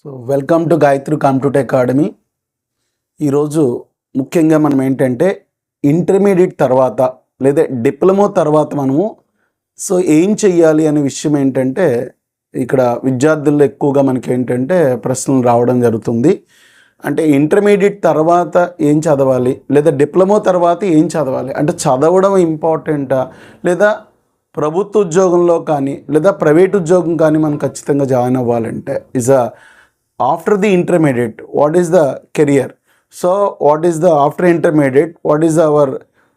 So welcome to Gayatri computer academy. ఈరోజు ముఖ్యంగా మనం ఏంటంటే ఇంటర్మీడియట్ తర్వాత లేదా డిప్లొమా తర్వాత మనము ఏం చెయ్యాలి అనే విషయం ఏంటంటే ఇక్కడ విద్యార్థుల్లో ఎక్కువగా మనకి ఏంటంటే ప్రశ్నలు రావడం జరుగుతుంది. అంటే ఇంటర్మీడియట్ తర్వాత ఏం చదవాలి లేదా డిప్లొమా తర్వాత ఏం చదవాలి, అంటే చదవడం ఇంపార్టెంటా లేదా ప్రభుత్వ ఉద్యోగంలో కానీ లేదా ప్రైవేట్ ఉద్యోగం కానీ మనం ఖచ్చితంగా జాయిన్ అవ్వాలంటే after the intermediate what is the career, so what is the after intermediate what is our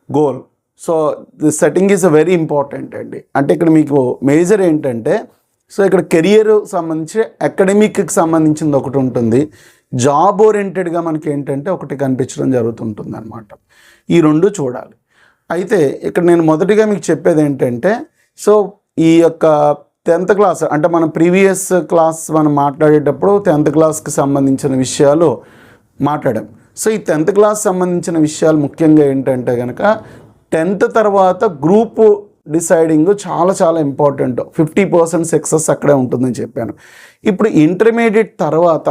goal, so the setting is a very important అండి. అంటే ఇక్కడ మీకు మేజర్ ఏంటంటే ఇక్కడ కెరియర్ సంబంధించి అకాడమిక్కి సంబంధించింది ఒకటి ఉంటుంది, జాబ్ ఓరియంటెడ్గా మనకి ఏంటంటే ఒకటి కనిపించడం జరుగుతుంటుంది అనమాట. ఈ రెండు చూడాలి. అయితే ఇక్కడ నేను మొదటిగా మీకు చెప్పేది ఏంటంటే ఈ యొక్క 10th క్లాస్ అంటే మనం ప్రీవియస్ క్లాస్ మనం మాట్లాడేటప్పుడు 10th క్లాస్కి సంబంధించిన విషయాలు మాట్లాడాం. ఈ 10th క్లాస్ సంబంధించిన విషయాలు ముఖ్యంగా ఏంటంటే కనుక 10th తర్వాత గ్రూప్ డిసైడింగ్ చాలా చాలా ఇంపార్టెంట్. 50% సక్సెస్ అక్కడే ఉంటుందని చెప్పాను. ఇప్పుడు ఇంటర్మీడియట్ తర్వాత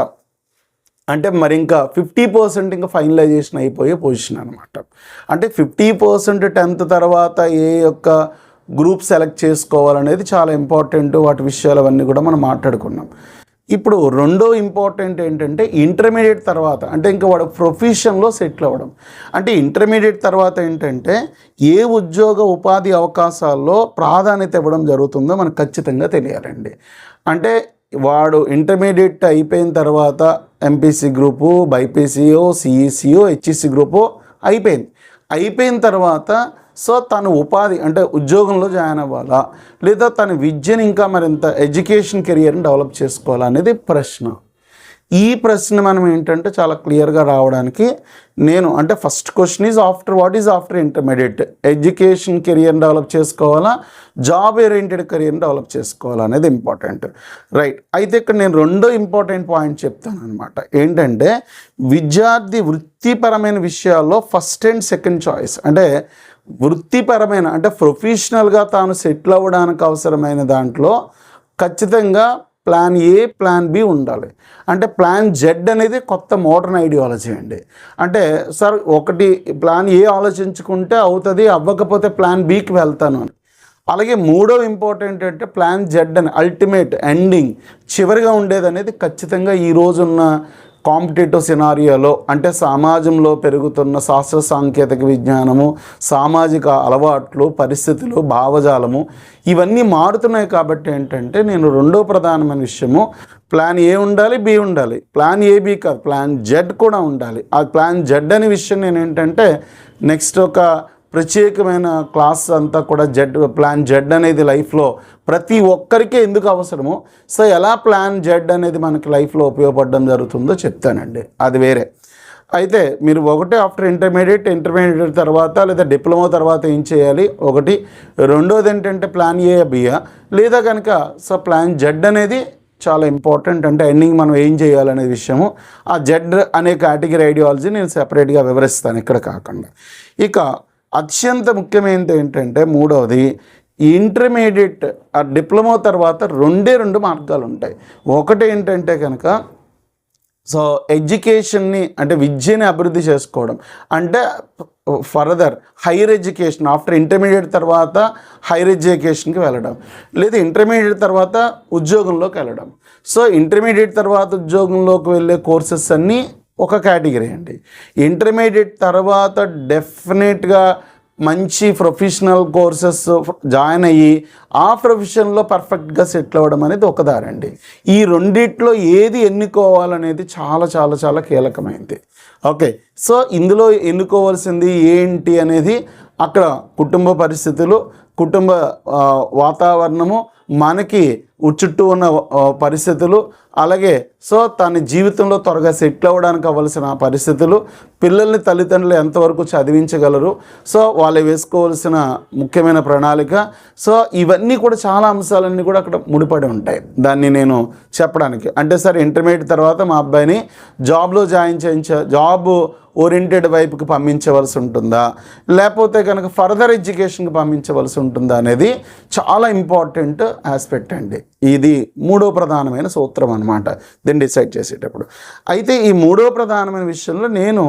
అంటే మరి ఇంకా 50% ఇంకా ఫైనలైజేషన్ అయిపోయే పొజిషన్ అనమాట. అంటే 50% 10th తర్వాత ఏ యొక్క గ్రూప్ సెలెక్ట్ చేసుకోవాలనేది చాలా ఇంపార్టెంట్. వాటి విషయాలు అవన్నీ కూడా మనం మాట్లాడుకున్నాం. ఇప్పుడు రెండో ఇంపార్టెంట్ ఏంటంటే ఇంటర్మీడియట్ తర్వాత అంటే ఇంకా వాడు ప్రొఫెషన్లో సెటిల్ అవ్వడం. అంటే ఇంటర్మీడియట్ తర్వాత ఏంటంటే ఏ ఉద్యోగ ఉపాధి అవకాశాల్లో ప్రాధాన్యత ఇవ్వడం జరుగుతుందో మనకు ఖచ్చితంగా తెలియాలండి. అంటే వాడు ఇంటర్మీడియట్ అయిపోయిన తర్వాత ఎంపీసీ గ్రూపు, బైపీసీఓ, సిఈసీఓ, హెచ్ఈసీ గ్రూపు అయిపోయిన తర్వాత తను ఉపాధి అంటే ఉద్యోగంలో జాయిన్ అవ్వాలా లేదా తన విద్యను ఇంకా మరింత ఎడ్యుకేషన్ కెరియర్ని డెవలప్ చేసుకోవాలా అనేది ప్రశ్న. ఈ ప్రశ్న మనం ఏంటంటే చాలా క్లియర్గా రావడానికి నేను అంటే first question is what is after intermediate, education కెరియర్ని డెవలప్ చేసుకోవాలా, జాబ్ ఓరియంటెడ్ కెరియర్ని డెవలప్ చేసుకోవాలా అనేది ఇంపార్టెంట్, రైట్. అయితే ఇక్కడ నేను రెండో ఇంపార్టెంట్ పాయింట్ చెప్తాను అనమాట. ఏంటంటే విద్యార్థి వృత్తిపరమైన విషయాల్లో ఫస్ట్ అండ్ సెకండ్ చాయిస్ అంటే వృత్తిపరమైన అంటే ప్రొఫెషనల్గా తాను సెటిల్ అవ్వడానికి అవసరమైన దాంట్లో ఖచ్చితంగా ప్లాన్ ఏ, ప్లాన్ బి ఉండాలి. అంటే ప్లాన్ జెడ్ అనేది కొత్త మోడర్న్ ఐడియాలజీ అండి. అంటే సార్ ఒకటి ప్లాన్ ఏ ఆలోచించుకుంటే అవుతుంది, అవ్వకపోతే ప్లాన్ బికి వెళ్తాను అని. అలాగే మూడో ఇంపార్టెంట్ అంటే ప్లాన్ జెడ్ అని అల్టిమేట్ ఎండింగ్ చివరిగా ఉండేది అనేది ఖచ్చితంగా ఈ రోజున్న కాంపిటేటివ్ సినారియోలో అంటే సమాజంలో పెరుగుతున్న శాస్త్ర సాంకేతిక విజ్ఞానము, సామాజిక అలవాట్లు, పరిస్థితులు, భావజాలము ఇవన్నీ మారుతున్నాయి. కాబట్టి ఏంటంటే నేను రెండో ప్రధానమైన విషయము ప్లాన్ ఏ ఉండాలి, బి ఉండాలి. ప్లాన్ ఏ, బి కాదు, ప్లాన్ జెడ్ కూడా ఉండాలి. ఆ ప్లాన్ జెడ్ అనే విషయం నేను ఏంటంటే నెక్స్ట్ ఒక ప్రత్యేకమైన క్లాస్ అంతా కూడా ప్లాన్ జెడ్ అనేది లైఫ్లో ప్రతి ఒక్కరికే ఎందుకు అవసరమో ఎలా ప్లాన్ జెడ్ అనేది మనకి లైఫ్లో ఉపయోగపడడం జరుగుతుందో చెప్తానండి, అది వేరే. అయితే మీరు ఒకటి ఆఫ్టర్ ఇంటర్మీడియట్ తర్వాత లేదా డిప్లొమా తర్వాత ఏం చేయాలి ఒకటి, రెండోది ఏంటంటే ప్లాన్ ఏ, బియా లేదా కనుక ప్లాన్ జెడ్ అనేది చాలా ఇంపార్టెంట్. అంటే ఎండింగ్ మనం ఏం చేయాలనే విషయము ఆ జెడ్ అనే కేటగిరీ ఐడియాలజీ నేను సెపరేట్గా వివరిస్తాను ఇక్కడ కాకుండా. ఇక అత్యంత ముఖ్యమైనది ఏంటంటే మూడవది ఇంటర్మీడియట్ ఆ డిప్లొమా తర్వాత రెండు మార్గాలు ఉంటాయి. ఒకటి ఏంటంటే కనుక ఎడ్యుకేషన్ని అంటే విద్యని అభివృద్ధి చేసుకోవడం అంటే further higher education after intermediate తర్వాత హైయర్ ఎడ్యుకేషన్కి వెళ్ళడం లేదా ఇంటర్మీడియట్ తర్వాత ఉద్యోగంలోకి వెళ్ళడం. ఇంటర్మీడియట్ తర్వాత ఉద్యోగంలోకి వెళ్ళే కోర్సెస్ అన్నీ ఒక కేటగిరీ అండి. ఇంటర్మీడియట్ తర్వాత డెఫినెట్గా మంచి ప్రొఫెషనల్ కోర్సెస్ జాయిన్ అయ్యి ఆ ప్రొఫెషన్లో పర్ఫెక్ట్గా సెటిల్ అవ్వడం అనేది ఒక దారండి. ఈ రెండిట్లో ఏది ఎన్నుకోవాలనేది చాలా చాలా చాలా కీలకమైనది. ఓకే, ఇందులో ఎన్నుకోవాల్సింది ఏంటి అనేది అక్కడ కుటుంబ పరిస్థితులు, కుటుంబ వాతావరణము, మనకి చుట్టూ ఉన్న పరిస్థితులు, అలాగే తన జీవితంలో త్వరగా సెటిల్ అవ్వడానికి అవ్వాల్సిన పరిస్థితులు, పిల్లల్ని తల్లిదండ్రులు ఎంతవరకు చదివించగలరు, వాళ్ళు వేసుకోవాల్సిన ముఖ్యమైన ప్రణాళిక, ఇవన్నీ కూడా చాలా అంశాలన్నీ కూడా అక్కడ ముడిపడి ఉంటాయి. దాన్ని నేను చెప్పడానికి అంటే ఇంటర్మీడియట్ తర్వాత మా అబ్బాయిని జాబ్లో జాబ్ ఓరియంటెడ్ వైపుకి పంపించవలసి ఉంటుందా లేకపోతే కనుక ఫర్దర్ ఎడ్యుకేషన్కి పంపించవలసి ఉంటుందా అనేది చాలా ఇంపార్టెంట్. ఆస్పెక్ట్ అండి. ఇది మూడో ప్రధానమైన సూత్రం అనమాట దీన్ని డిసైడ్ చేసేటప్పుడు. అయితే ఈ మూడో ప్రధానమైన విషయంలో నేను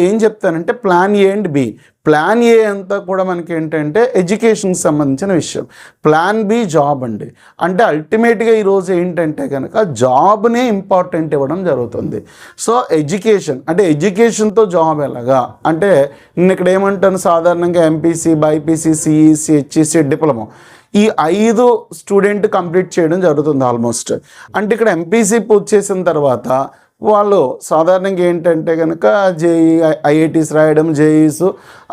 ఏం చెప్తానంటే plan A and B. Plan A అంతా కూడా మనకి ఏంటంటే ఎడ్యుకేషన్కి సంబంధించిన విషయం. ప్లాన్ బి జాబ్ అండి. అంటే అల్టిమేట్గా ఈరోజు ఏంటంటే కనుక జాబ్నే ఇంపార్టెంట్ ఇవ్వడం జరుగుతుంది. ఎడ్యుకేషన్ అంటే ఎడ్యుకేషన్తో జాబ్ ఎలాగా అంటే నేను ఇక్కడ ఏమంటాను, సాధారణంగా MPC, BiPC, CEC, HEC, diploma ఈ 5 స్టూడెంట్ కంప్లీట్ చేయడం జరుగుతుంది ఆల్మోస్ట్. అంటే ఇక్కడ ఎంపీసీ పూర్తి చేసిన తర్వాత వాళ్ళు సాధారణంగా ఏంటంటే కనుక ఐఐటీస్ రాయడం, జేఈస్,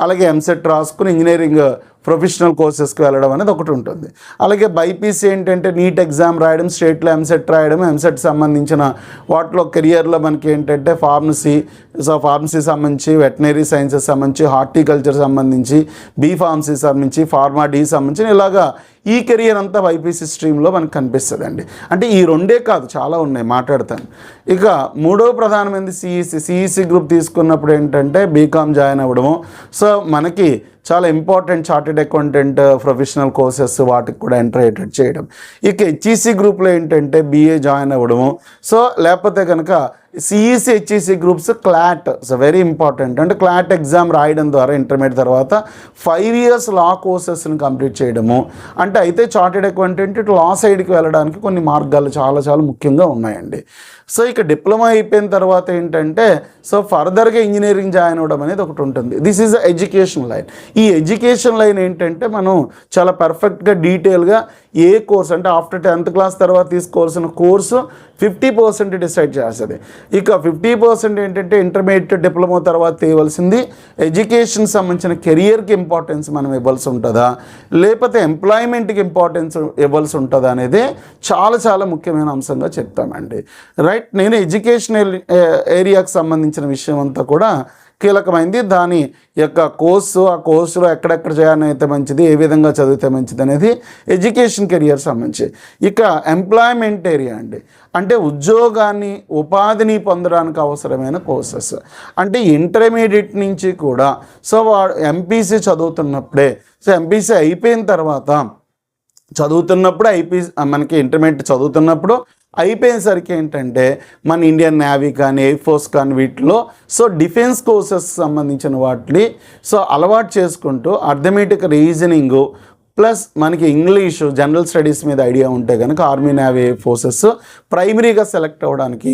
అలాగే ఎంసెట్ రాసుకుని ఇంజనీరింగ్ ప్రొఫెషనల్ కోర్సెస్కి వెళ్ళడం అనేది ఒకటి ఉంటుంది. అలాగే బైపీసీ ఏంటంటే నీట్ ఎగ్జామ్ రాయడం, స్టేట్లో ఎంసెట్ రాయడం, ఎంసెట్ సంబంధించిన వాటిలో కెరియర్లో మనకి ఏంటంటే ఫార్మసీ సంబంధించి, వెటనరీ సైన్సెస్ సంబంధించి, హార్టికల్చర్ సంబంధించి, బీ ఫార్మసీ సంబంధించి, ఫార్మా డి సంబంధించి ఇలాగా ఈ కెరియర్ అంతా బైపీసీ స్ట్రీమ్లో మనకు కనిపిస్తుందండి. అంటే ఈ రెండే కాదు, చాలా ఉన్నాయి, మాట్లాడతాను. ఇక మూడో ప్రధానమైనది సిఈసి గ్రూప్ తీసుకున్నప్పుడు ఏంటంటే బీకామ్ జాయిన్ అవ్వడము. మనకి చాలా important chartered accountant professional courses వాటికి కూడా ఎంటర్ అయ్యేటట్టు చేయడం. ఇక హెచ్ఈసి గ్రూప్లో ఏంటంటే బీఏ జాయిన్ అవ్వడము. లేకపోతే కనుక CEC, HEC groups clot very important. అంటే క్లాట్ ఎగ్జామ్ రాయడం ద్వారా ఇంటర్మీడియట్ తర్వాత 5 years లా కోర్సెస్ని కంప్లీట్ చేయడము. అంటే అయితే చార్టెడ్ అకౌంటెంట్ లా సైడ్కి వెళ్ళడానికి కొన్ని మార్గాలు చాలా చాలా ముఖ్యంగా ఉన్నాయండి. ఇక డిప్లొమా అయిపోయిన తర్వాత ఏంటంటే ఫర్దర్గా ఇంజనీరింగ్ జాయిన్ అవ్వడం అనేది ఒకటి ఉంటుంది. This is education line. ఈ ఎడ్యుకేషన్ లైన్ ఏంటంటే మనం చాలా పర్ఫెక్ట్గా డీటెయిల్గా ఏ కోర్స్ అంటే ఆఫ్టర్ 10th క్లాస్ తర్వాత తీసుకోవాల్సిన కోర్సు 50% డిసైడ్ చేస్తుంది. ఇక 50% ఏంటంటే ఇంటర్మీడియట్, డిప్లొమా తర్వాత చేయవలసింది ఎడ్యుకేషన్ సంబంధించిన కెరియర్కి ఇంపార్టెన్స్ మనం ఇవ్వాల్సి ఉంటుందా, లేకపోతే ఎంప్లాయ్మెంట్కి ఇంపార్టెన్స్ ఇవ్వాల్సి ఉంటుందా అనేది చాలా చాలా ముఖ్యమైన అంశంగా చెప్తామండి. రైట్, నేను ఎడ్యుకేషనల్ ఏరియాకి సంబంధించిన విషయం అంతా కూడా కీలకమైంది. దాని యొక్క కోర్సు, ఆ కోర్సులో ఎక్కడెక్కడ చేయాలైతే మంచిది, ఏ విధంగా చదివితే మంచిది అనేది ఎడ్యుకేషన్ కెరియర్ సంబంధించి. ఇక ఎంప్లాయ్మెంట్ ఏరియా అండి. అంటే ఉద్యోగాన్ని, ఉపాధిని పొందడానికి అవసరమైన కోర్సెస్. అంటే ఇంటర్మీడియట్ నుంచి కూడా వాడు ఎంపీసీ చదువుతున్నప్పుడే, ఎంపీసీ అయిపోయిన తర్వాత చదువుతున్నప్పుడు మనకి ఇంటర్మీడియట్ చదువుతున్నప్పుడు అయిపోయేసరికి ఏంటంటే మన ఇండియన్ నేవీ కానీ, ఎయిర్ ఫోర్స్ కానీ వీటిలో డిఫెన్స్ కోర్సెస్ సంబంధించిన వాటిని అలవాటు చేసుకుంటూ అర్థమెటిక్ రీజనింగు ప్లస్ మనకి ఇంగ్లీషు, జనరల్ స్టడీస్ మీద ఐడియా ఉంటే కనుక ఆర్మీ, నేవీ, ఎయిర్ ఫోర్సెస్ ప్రైమరీగా సెలెక్ట్ అవ్వడానికి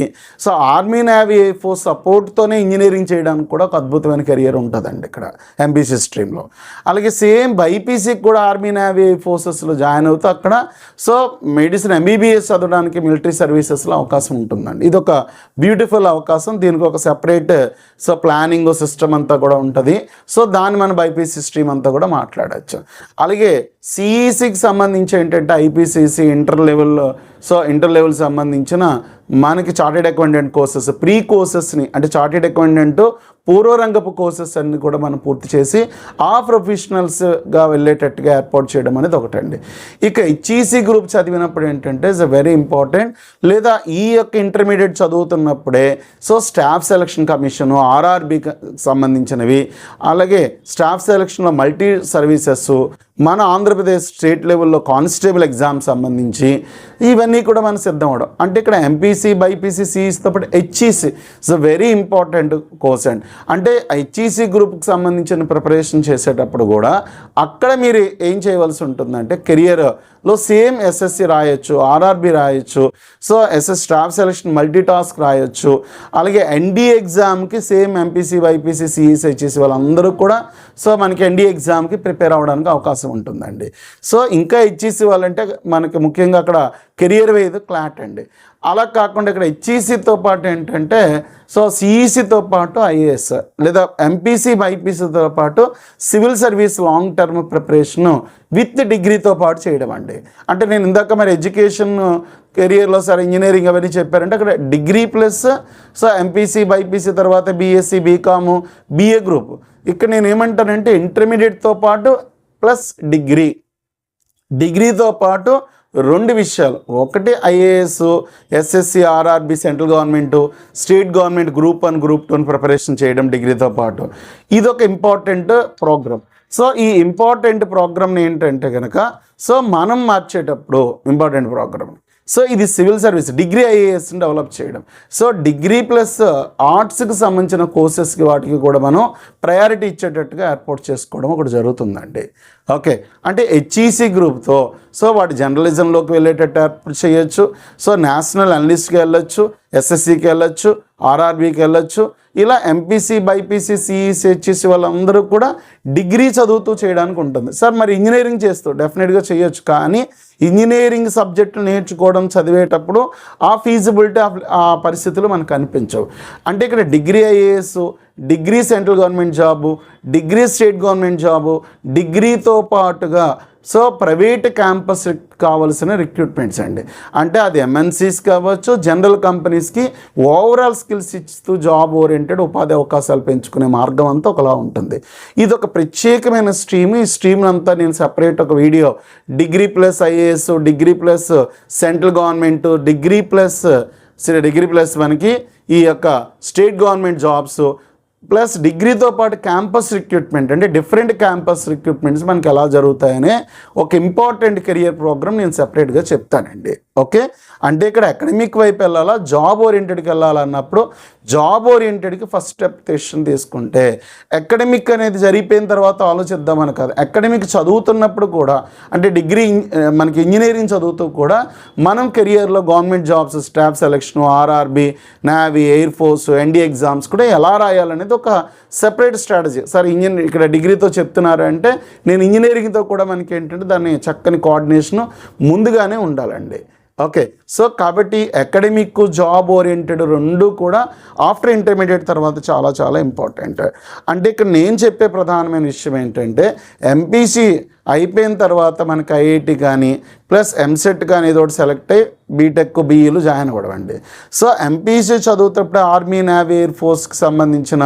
ఆర్మీ, నేవీ, ఎయిర్ ఫోర్స్ సపోర్ట్తోనే ఇంజనీరింగ్ చేయడానికి కూడా ఒక అద్భుతమైన కెరియర్ ఉంటుందండి ఇక్కడ ఎంపీసీ స్ట్రీమ్లో. అలాగే సేమ్ బైపీసీకి కూడా ఆర్మీ, నేవీ, ఎయిర్ ఫోర్సెస్లో జాయిన్ అవుతూ అక్కడ మెడిసిన్ ఎంబీబీఎస్ చదవడానికి మిలిటరీ సర్వీసెస్లో అవకాశం ఉంటుందండి. ఇది ఒక బ్యూటిఫుల్ అవకాశం. దీనికి ఒక సెపరేట్ ప్లానింగ్ సిస్టమ్ అంతా కూడా ఉంటుంది. దాన్ని మన బైపీసీ స్ట్రీమ్ అంతా కూడా మాట్లాడచ్చు. అలాగే సిఈసికి సంబంధించి ఏంటంటే ఐపీసీసీ ఇంటర్ లెవెల్ సంబంధించిన మనకి చార్టెడ్ అకౌంటెంట్ కోర్సెస్, ప్రీ కోర్సెస్ని అంటే చార్టెడ్ అకౌంటెంట్ పూర్వరంగపు కోర్సెస్ అన్ని కూడా మనం పూర్తి చేసి ఆ ప్రొఫెషనల్స్గా వెళ్ళేటట్టుగా ఏర్పాటు చేయడం అనేది ఒకటండి. ఇక హెచ్ఈసి గ్రూప్ చదివినప్పుడు ఏంటంటే ఇట్స్ వెరీ ఇంపార్టెంట్. లేదా ఈ యొక్క ఇంటర్మీడియట్ చదువుతున్నప్పుడే స్టాఫ్ సెలక్షన్ కమిషను, ఆర్ఆర్బికి సంబంధించినవి, అలాగే స్టాఫ్ సెలక్షన్లో మల్టీ సర్వీసెస్, మన ఆంధ్రప్రదేశ్ స్టేట్ లెవెల్లో కానిస్టేబుల్ ఎగ్జామ్ సంబంధించి ఇవన్నీ కూడా మనం సిద్ధం అవడం. అంటే ఇక్కడ ఎంపీసీ, బైపీసీ, సిఈసితో పాటు HEC it's very important course అండి. అంటే హెచ్ఈసి గ్రూప్కి సంబంధించిన ప్రిపరేషన్ చేసేటప్పుడు కూడా అక్కడ మీరు ఏం చేయవలసి ఉంటుందంటే కెరియర్లో సేమ్ ఎస్ఎస్సి రాయొచ్చు, ఆర్ఆర్బి రాయొచ్చు, SS staff selection multi task రాయొచ్చు. అలాగే ఎన్డీఏ ఎగ్జామ్కి same MPC, BiPC, CEC, HEC వాళ్ళందరూ కూడా మనకి ఎన్డీఏ ఎగ్జామ్కి ప్రిపేర్ అవ్వడానికి అవకాశం ఉంటుందండి. ఇంకా హెచ్ఈసి వాళ్ళంటే మనకి ముఖ్యంగా అక్కడ కెరియర్ వేది క్లాట్ అండి. అలా కాకుండా ఇక్కడ హెచ్ఈసితో పాటు ఏంటంటే సిఈసితో పాటు ఐఏఎస్ లేదా ఎంపీసీ, బైపీసీతో పాటు civil service long term preparation with డిగ్రీతో పాటు చేయడం అండి. అంటే నేను ఇందాక మరి ఎడ్యుకేషన్ కెరియర్లో ఇంజనీరింగ్ అవన్నీ చెప్పారంటే అక్కడ డిగ్రీ ప్లస్ ఎంపీసీ, బైపీసీ తర్వాత బీఎస్సీ, బీకాము, బీఏ గ్రూప్. ఇక్కడ నేను ఏమంటానంటే ఇంటర్మీడియట్తో పాటు ప్లస్ డిగ్రీతో పాటు 2 విషయాలు. ఒకటి IAS, SSC, RRB, central government, state government group 1, group 2 preparation చేయడం డిగ్రీతో పాటు. ఇదొక ఇంపార్టెంట్ ప్రోగ్రామ్. సో ఈ ఇంపార్టెంట్ ప్రోగ్రామ్ని ఏంటంటే కనుక సో మనం మార్చేటప్పుడు ఇంపార్టెంట్ ప్రోగ్రామ్ సో ఇది సివిల్ సర్వీస్ డిగ్రీ ఐఏఎస్ని డెవలప్ చేయడం. సో డిగ్రీ ప్లస్ ఆర్ట్స్కి సంబంధించిన కోర్సెస్కి వాటికి కూడా మనం ప్రయారిటీ ఇచ్చేటట్టుగా ఏర్పాటు చేసుకోవడం ఒకటి జరుగుతుందండి. ఓకే, అంటే హెచ్ఈసి గ్రూప్తో సో వాటి జర్నలిజంలోకి వెళ్ళేటట్టు ఏర్పాటు చేయొచ్చు. సో నేషనల్ అనలిస్ట్కి వెళ్ళొచ్చు, ఎస్ఎస్సికి వెళ్ళొచ్చు, ఆర్ఆర్బీకి వెళ్ళొచ్చు. ఇలా ఎంపీసీ, బైపీసీ, సిఈసి, హెచ్ఈసి వాళ్ళందరూ కూడా డిగ్రీ చదువుతూ చేయడానికి ఉంటుంది. సార్ మరి ఇంజనీరింగ్ చేస్తూ డెఫినెట్గా చేయొచ్చు, కానీ ఇంజనీరింగ్ సబ్జెక్టులు నేర్చుకోవడం చదివేటప్పుడు ఆ ఫీజిబిలిటీ ఆ పరిస్థితులు మనకు కనిపించవు. అంటే ఇక్కడ degree IAS, degree central government job, degree state government job, డిగ్రీతో పాటుగా సో ప్రైవేట్ క్యాంపస్ కావాల్సిన రిక్రూట్మెంట్స్ అండి. అంటే అది ఎంఎన్సీస్ కావచ్చు, జనరల్ కంపెనీస్కి ఓవరాల్ స్కిల్స్ ఇస్తూ జాబ్ ఓరియంటెడ్ ఉపాధి అవకాశాలు పెంచుకునే మార్గం అంతా ఒకలా ఉంటుంది. ఇది ఒక ప్రత్యేకమైన స్ట్రీమ్. ఈ స్ట్రీమ్ అంతా నేను సెపరేట్ ఒక video degree plus IAS, degree plus central government, degree plus మనకి ఈ యొక్క స్టేట్ గవర్నమెంట్ జాబ్స్ ప్లస్ డిగ్రీతో పాటు క్యాంపస్ రిక్రూట్మెంట్ అంటే డిఫరెంట్ క్యాంపస్ రిక్రూట్మెంట్స్ మనకి ఎలా జరుగుతాయనే ఒక ఇంపార్టెంట్ కెరియర్ ప్రోగ్రామ్ నేను సెపరేట్గా చెప్తానండి. ఓకే, అంటే ఇక్కడ అకాడమిక్ వైపు వెళ్ళాలా, జాబ్ ఓరియంటెడ్కి వెళ్ళాలన్నప్పుడు జాబ్ ఓరియంటెడ్కి ఫస్ట్ స్టెప్ డెసిషన్ తీసుకుంటే అకాడమిక్ అనేది జరిగిపోయిన తర్వాత ఆలోచిద్దామని కాదు. అకాడమిక్ చదువుతున్నప్పుడు కూడా అంటే డిగ్రీ మనకి ఇంజనీరింగ్ చదువుతూ కూడా మనం కెరియర్లో government jobs, staff selection, RRB, navy, air force, ND exams కూడా ఎలా రాయాలనేది ఒక సెపరేట్ స్ట్రాటజీ. సార్ ఇక్కడ డిగ్రీతో చెప్తున్నారు అంటే నేను ఇంజనీరింగ్తో కూడా మనకి ఏంటంటే దాన్ని చక్కని కోఆర్డినేషన్ ముందుగానే ఉండాలండి. ఓకే, సో కాబట్టి అకాడమిక్, జాబ్ ఓరియంటెడ్ రెండు కూడా ఆఫ్టర్ ఇంటర్మీడియట్ తర్వాత చాలా చాలా ఇంపార్టెంట్. అంటే ఇక్కడ నేను చెప్పే ప్రధానమైన విషయం ఏంటంటే ఎంపీసీ అయిపోయిన తర్వాత మనకి ఐఐటి కానీ ప్లస్ ఎంసెట్ కానీ ఏదో ఒకటి సెలెక్ట్ అయ్యి బీటెక్, బీఈలు జాయిన్ అవ్వడం అండి. సో ఎంపీసీ చదువుతప్పుడు ఆర్మీ, నేవీ, ఎయిర్ ఫోర్స్కి సంబంధించిన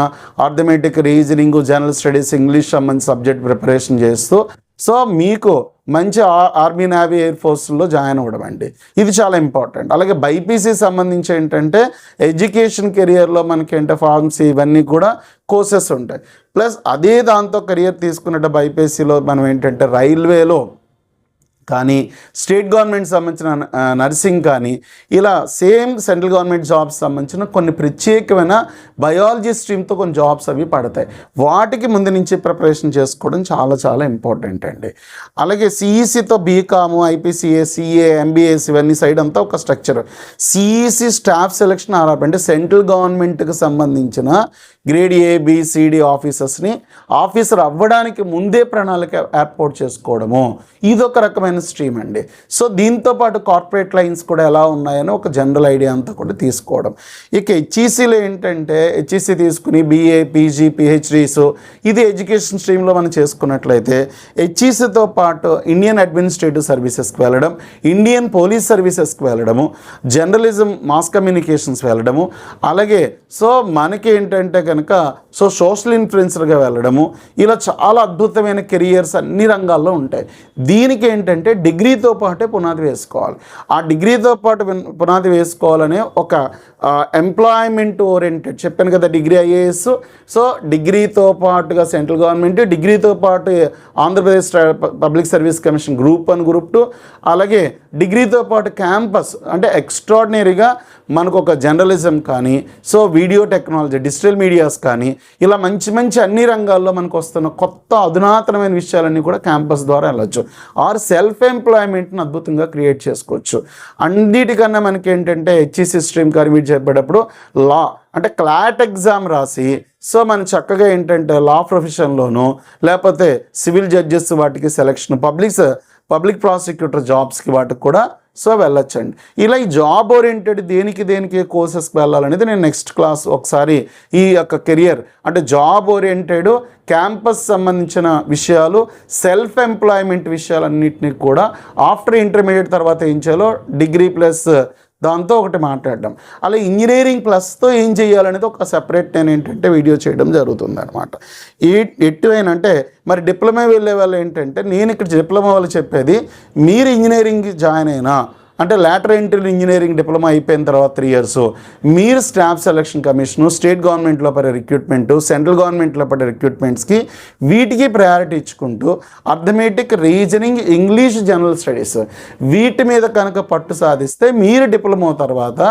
arithmetic, reasoning, general studies, English సంబంధించిన సబ్జెక్ట్ ప్రిపరేషన్ చేస్తూ సో మీకు మంచి ఆర్మీ, నేవీ, ఎయిర్ ఫోర్స్లో జాయిన్ అవ్వడం అండి. ఇది చాలా ఇంపార్టెంట్. అలాగే బైపీసీ సంబంధించి ఏంటంటే ఎడ్యుకేషన్ కెరియర్లో మనకి ఏంటంటే ఫార్మసీ ఇవన్నీ కూడా కోర్సెస్ ఉంటాయి. ప్లస్ అదే దాంతో కెరియర్ తీసుకున్నట్టు బైపీసీలో మనం ఏంటంటే రైల్వేలో కానీ స్టేట్ గవర్నమెంట్ సంబంధించిన నర్సింగ్ కానీ ఇలా సేమ్ సెంట్రల్ గవర్నమెంట్ జాబ్స్ సంబంధించిన కొన్ని ప్రత్యేకమైన బయాలజీ స్ట్రీమ్తో కొన్ని జాబ్స్ అవి పడతాయి. వాటికి ముందు నుంచి ప్రిపరేషన్ చేసుకోవడం చాలా చాలా ఇంపార్టెంట్ అండి. అలాగే సిఈసితో బీకాము, ఐపీసీఏ, సిఏ, ఎంబీఏస్ ఇవన్నీ సైడ్ అంతా ఒక structure. CEC staff selection RRB అంటే సెంట్రల్ గవర్నమెంట్కి సంబంధించిన గ్రేడ్ ఏబిసిడి ఆఫీసర్స్ని ఆఫీసర్ అవ్వడానికి ముందే ప్రణాళిక ఏర్పాటు చేసుకోవడము ఇదొక రకమైన స్ట్రీమ్ అండి. సో దీంతో పాటు కార్పొరేట్ లైన్స్ కూడా ఎలా ఉన్నాయని ఒక జనరల్ ఐడియా అంతా కూడా తీసుకోవడం. ఇక హెచ్ఈసీలో ఏంటంటే హెచ్ఈసీ తీసుకుని బీఏ, పీజీ, పిహెచ్డీస్ ఇది ఎడ్యుకేషన్ స్ట్రీమ్లో మనం చేసుకున్నట్లయితే హెచ్ఈసీతో పాటు ఇండియన్ అడ్మినిస్ట్రేటివ్ సర్వీసెస్కి వెళ్ళడం, ఇండియన్ పోలీస్ సర్వీసెస్కి వెళ్ళడము, జర్నలిజం, మాస్ కమ్యూనికేషన్స్ వెళ్ళడము, అలాగే సో మనకి ఏంటంటే కనుక సో సోషల్ ఇన్ఫ్లుయెన్సర్గా వెళ్ళడము ఇలా చాలా అద్భుతమైన కెరియర్స్ అన్ని రంగాల్లో ఉంటాయి. దీనికి ఏంటంటే డిగ్రీతో పాటే పునాది వేసుకోవాలి. ఆ డిగ్రీతో పాటు పునాది వేసుకోవాలనే ఒక ఎంప్లాయ్మెంట్ ఓరియంటెడ్ చెప్పాను కదా డిగ్రీ ఐఏఎస్. సో డిగ్రీతో పాటుగా సెంట్రల్ గవర్నమెంట్, డిగ్రీతో పాటు Andhra Pradesh public service commission group 1, group 2, అలాగే డిగ్రీతో పాటు క్యాంపస్ అంటే ఎక్స్ట్రాడినరీగా మనకు ఒక జర్నలిజం కానీ so video technology, digital medias కానీ ఇలా మంచి మంచి అన్ని రంగాల్లో మనకు వస్తున్న కొత్త అధునాతనమైన విషయాలన్నీ కూడా క్యాంపస్ ద్వారా వెళ్ళచ్చు. ఆర్ సెల్ఫ్ ఎంప్లాయ్మెంట్ని అద్భుతంగా క్రియేట్ చేసుకోవచ్చు. అన్నిటికన్నా మనకి ఏంటంటే హెచ్ఈసీ స్ట్రీమ్ కానీ మీరు చెప్పేటప్పుడు లా అంటే క్లాట్ ఎగ్జామ్ రాసి సో మనం చక్కగా ఏంటంటే లా ప్రొఫెషన్లోనూ లేకపోతే సివిల్ జడ్జెస్ వాటికి సెలక్షన్, పబ్లిక్ ప్రాసిక్యూటర్ జాబ్స్కి వాటికి కూడా సో వెళ్ళొచ్చండి. ఇలా ఈ జాబ్ ఓరియంటెడ్ దేనికి కోర్సెస్కి వెళ్ళాలనేది నేను నెక్స్ట్ క్లాస్ ఒకసారి ఈ యొక్క కెరియర్ అంటే జాబ్ ఓరియంటెడ్ క్యాంపస్ సంబంధించిన విషయాలు, సెల్ఫ్ ఎంప్లాయ్మెంట్ విషయాలన్నింటినీ కూడా ఆఫ్టర్ ఇంటర్మీడియట్ తర్వాత ఏం చేయాలో డిగ్రీ ప్లస్ దాంతో ఒకటి మాట్లాడడం, అలా ఇంజనీరింగ్ ప్లస్తో ఏం చేయాలనేది ఒక సెపరేట్ నేను ఏంటంటే వీడియో చేయడం జరుగుతుంది అనమాట. ఎటువైనా అంటే మరి డిప్లొమా వెళ్ళే వాళ్ళు ఏంటంటే నేను ఇక్కడ డిప్లొమా వాళ్ళు చెప్పేది మీరు ఇంజనీరింగ్ జాయిన్ అయినా అంటే లేటర్ ఎంట్రీ ఇంజనీరింగ్ డిప్లొమా అయిపోయిన తర్వాత 3 years మీరు స్టాఫ్ సెలక్షన్ కమిషను, స్టేట్ గవర్నమెంట్లో పడే రిక్రూట్మెంటు, సెంట్రల్ గవర్నమెంట్లో పడే రిక్రూట్మెంట్స్కి వీటికి ప్రయారిటీ ఇచ్చుకుంటూ arithmetic, reasoning, English, general studies వీటి మీద కనుక పట్టు సాధిస్తే మీరు డిప్లొమా తర్వాత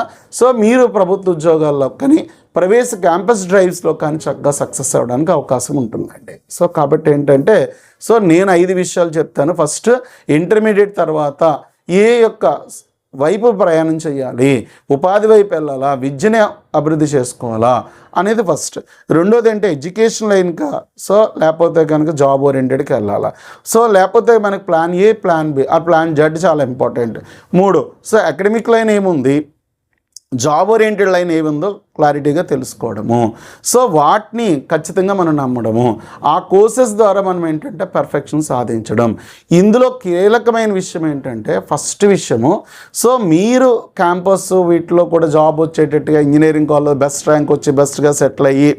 సో మీరు ప్రభుత్వ ఉద్యోగాల్లో కానీ ప్రవేశ క్యాంపస్ డ్రైవ్స్లో కానీ చక్కగా సక్సెస్ అవ్వడానికి అవకాశం ఉంటుందండి. సో కాబట్టి ఏంటంటే సో నేను 5 విషయాలు చెప్తాను. ఫస్ట్ ఇంటర్మీడియట్ తర్వాత ఏ యొక్క వైపు ప్రయాణం చేయాలి, ఉపాధి వైపు వెళ్ళాలా, విద్యని అభివృద్ధి చేసుకోవాలా అనేది ఫస్ట్. రెండోది అంటే ఎడ్యుకేషన్ లైన్కా సో లేకపోతే కనుక జాబ్ ఓరియంటెడ్కి వెళ్ళాలా, సో లేకపోతే మనకి ప్లాన్ ఏ, ప్లాన్ బి, ఆ ప్లాన్ జెడ్ చాలా ఇంపార్టెంట్. 3 సో అకాడమిక్ లైన్ ఏముంది, జాబ్ ఓరియంటెడ్ లైన్ ఏముందో క్లారిటీగా తెలుసుకోవడము, సో వాటిని ఖచ్చితంగా మనం నమ్మడము, ఆ కోర్సెస్ ద్వారా మనం ఏంటంటే పర్ఫెక్షన్ సాధించడం. ఇందులో కీలకమైన విషయం ఏంటంటే ఫస్ట్ విషయము సో మీరు క్యాంపస్ వీటిలో కూడా జాబ్ వచ్చేటట్టుగా ఇంజనీరింగ్ కాలేజ్ బెస్ట్ ర్యాంక్ వచ్చి బెస్ట్గా సెటిల్ అయ్యి,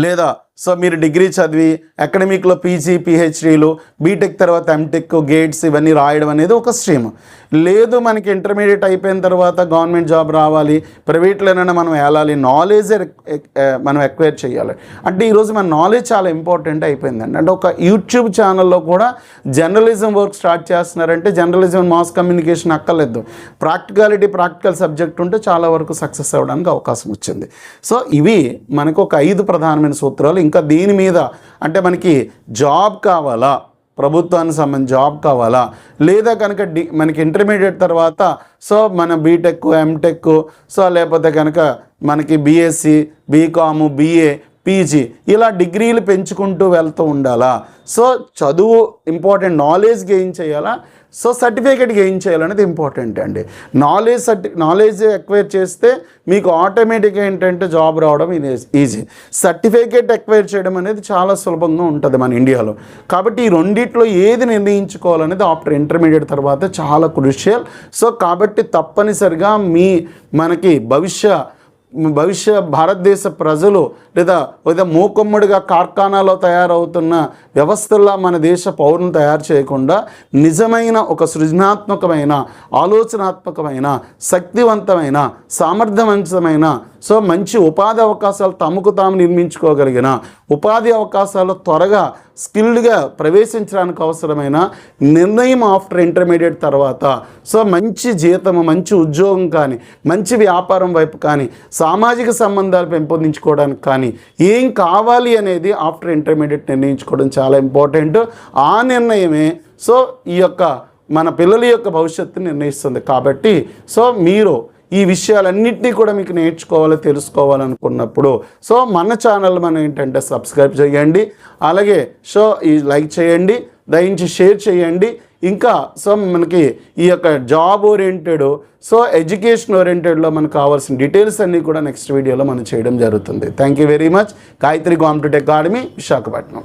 లేదా సో మీరు డిగ్రీ చదివి అకాడమిక్లో పీజీ, పిహెచ్డీలు, బీటెక్ తర్వాత ఎంటెక్, గేట్స్ ఇవన్నీ రాయడం అనేది ఒక స్ట్రీమ్. లేదు మనకి ఇంటర్మీడియట్ అయిపోయిన తర్వాత గవర్నమెంట్ జాబ్ రావాలి, ప్రైవేట్లోనైనా మనం వెళ్ళాలి, నాలెడ్జ్ మనం ఎక్వైర్ చేయాలి అంటే ఈరోజు మన నాలెడ్జ్ చాలా ఇంపార్టెంట్ అయిపోయిందండి. అంటే ఒక యూట్యూబ్ ఛానల్లో కూడా జర్నలిజం వర్క్ స్టార్ట్ చేస్తున్నారంటే జర్నలిజం, మాస్ కమ్యూనికేషన్ అక్కర్లేదు, ప్రాక్టికల్ సబ్జెక్ట్ ఉంటే చాలా వరకు సక్సెస్ అవ్వడానికి అవకాశం వచ్చింది. సో ఇవి మనకు ఒక 5 ప్రధానమైన సూత్రాలు. ఇంకా దీని మీద అంటే మనకి జాబ్ కావాలా, ప్రభుత్వానికి సంబంధించి జాబ్ కావాలా, లేదా కనుక మనకి ఇంటర్మీడియట్ తర్వాత సో మన బీటెక్, ఎంటెక్, సో లేకపోతే కనుక మనకి బీఎస్సీ, బీకాము, బీఏ, పీజీ ఇలా డిగ్రీలు పెంచుకుంటూ వెళ్తూ ఉండాలా, సో చదువు ఇంపార్టెంట్, నాలెడ్జ్ గెయిన్ చేయాలా, సో సర్టిఫికేట్ గెయిన్ చేయాలనేది ఇంపార్టెంట్ అండి. నాలెడ్జ్ ఎక్వైర్ చేస్తే మీకు ఆటోమేటిక్గా ఏంటంటే జాబ్ రావడం ఈజీ, సర్టిఫికేట్ ఎక్వైర్ చేయడం అనేది చాలా సులభంగా ఉంటుంది మన ఇండియాలో. కాబట్టి ఈ రెండిట్లో ఏది నిర్ణయించుకోవాలనేది ఆఫ్టర్ ఇంటర్మీడియట్ తర్వాత చాలా క్రూషియల్. సో కాబట్టి తప్పనిసరిగా మనకి భవిష్య భారతదేశ ప్రజలు లేదా మూకుమ్మడిగా కార్ఖానాలో తయారవుతున్న వ్యవస్థల్లో మన దేశ పౌరులను తయారు చేయకుండా నిజమైన ఒక సృజనాత్మకమైన, ఆలోచనాత్మకమైన, శక్తివంతమైన, సామర్థ్యవంతమైన సో మంచి ఉపాధి అవకాశాలు తమకు తాము నిర్మించుకోగలిగిన, ఉపాధి అవకాశాలు త్వరగా స్కిల్డ్గా ప్రవేశించడానికి అవసరమైన నిర్ణయం ఆఫ్టర్ ఇంటర్మీడియట్ తర్వాత సో మంచి జీతము, మంచి ఉద్యోగం కానీ, మంచి వ్యాపారం వైపు కానీ, సామాజిక సంబంధాలు పెంపొందించుకోవడానికి కానీ ఏం కావాలి అనేది ఆఫ్టర్ ఇంటర్మీడియట్ నిర్ణయించుకోవడం చాలా ఇంపార్టెంట్. ఆ నిర్ణయమే సో ఈ యొక్క మన పిల్లల యొక్క భవిష్యత్తుని నిర్ణయిస్తుంది. కాబట్టి సో మీరు ఈ విషయాలన్నింటినీ కూడా మీకు నేర్చుకోవాలి, తెలుసుకోవాలనుకున్నప్పుడు సో మన ఛానల్ మనం ఏంటంటే సబ్స్క్రైబ్ చేయండి, అలాగే సో ఈ లైక్ చేయండి, దయించి షేర్ చేయండి. ఇంకా సో మనకి ఈ యొక్క జాబ్ ఓరియంటెడ్ సో ఎడ్యుకేషన్ ఓరియంటెడ్లో మనకు కావాల్సిన డీటెయిల్స్ అన్నీ కూడా నెక్స్ట్ వీడియోలో మనం చేయడం జరుగుతుంది. Thank you very much. Gayatri competitive academy, Visakhapatnam.